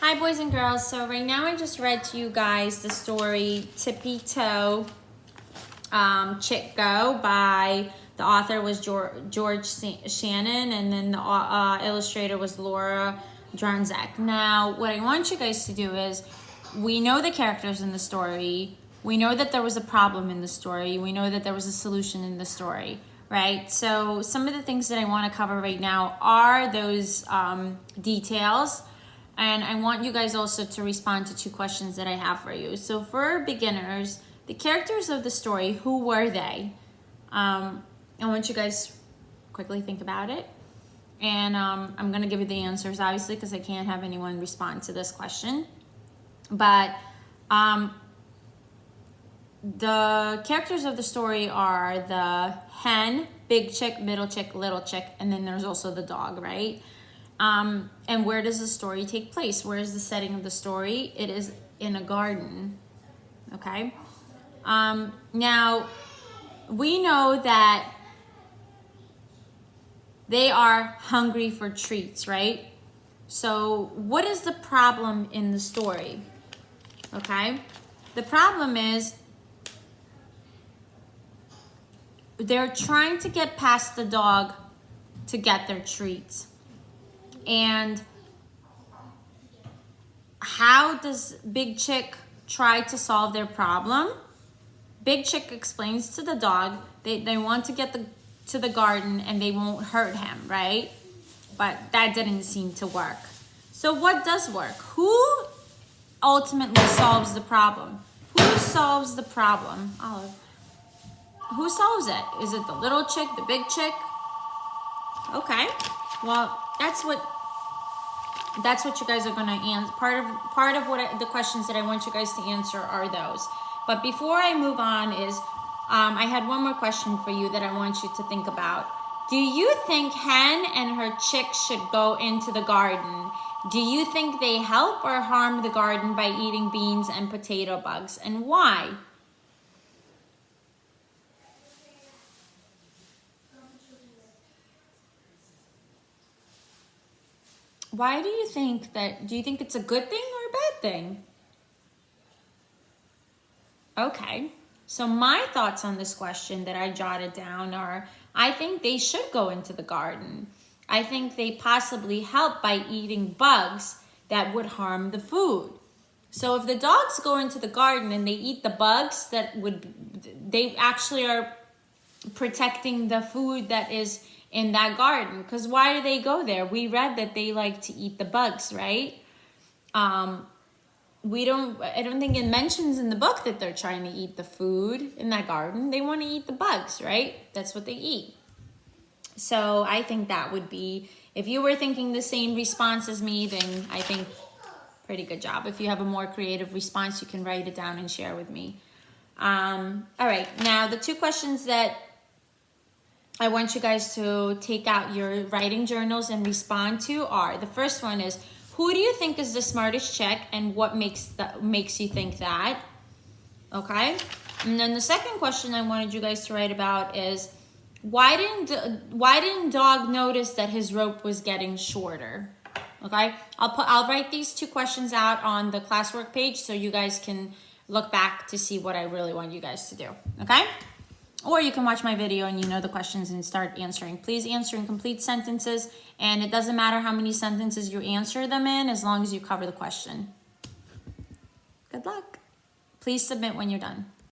Hi boys and girls, so right now I just read to you guys the story Tippy Toe Chick Go by, the author was George Shannon, and then the illustrator was Laura Dranzak. Now what I want you guys to do is, we know the characters in the story, we know that there was a problem in the story, we know that there was a solution in the story, right? So some of the things that I want to cover right now are those details. And I want you guys also to respond to two questions that I have for you. So for beginners, the characters of the story, who were they? I want you guys quickly think about it. And I'm going to give you the answers, obviously, because I can't have anyone respond to this question. But the characters of the story are the hen, big chick, middle chick, little chick, and then there's also the dog, right? And where does the story take place? Where is the setting of the story? It is in a garden, okay? Now, we know that they are hungry for treats, right? So what is the problem in the story, okay? The problem is they're trying to get past the dog to get their treats. And how does Big Chick try to solve their problem? Big Chick explains to the dog they want to get to the garden and they won't hurt him, right? But that didn't seem to work. So what does work? Who ultimately solves the problem? Who solves the problem? Olive. Who solves it? Is it the little chick, the big chick? Okay. Well, that's what you guys are going to answer. Part of what the questions that I want you guys to answer are those. But before I move on is, I had one more question for you that I want you to think about. Do you think hen and her chick should go into the garden? Do you think they help or harm the garden by eating beans and potato bugs? And why? Why do you think it's a good thing or a bad thing? Okay, so my thoughts on this question that I jotted down are, I think they should go into the garden. I think they possibly help by eating bugs that would harm the food. So if the dogs go into the garden and they eat the bugs they actually are protecting the food that is in that garden. Because why do they go there? We read that they like to eat the bugs, right? I don't think it mentions in the book that they're trying to eat the food in that garden. They want to eat the bugs, right? That's what they eat. So I think that would be, if you were thinking the same response as me, then I think pretty good job. If you have a more creative response, you can write it down and share with me. All right, now the two questions that I want you guys to take out your writing journals and respond to are, the first one is, who do you think is the smartest chick and what makes you think that? Okay. And then the second question I wanted you guys to write about is, why didn't dog notice that his rope was getting shorter? Okay. I'll write these two questions out on the classwork page so you guys can look back to see what I really want you guys to do. Okay? Or you can watch my video and you know the questions and start answering. Please answer in complete sentences, and it doesn't matter how many sentences you answer them in as long as you cover the question. Good luck. Please submit when you're done.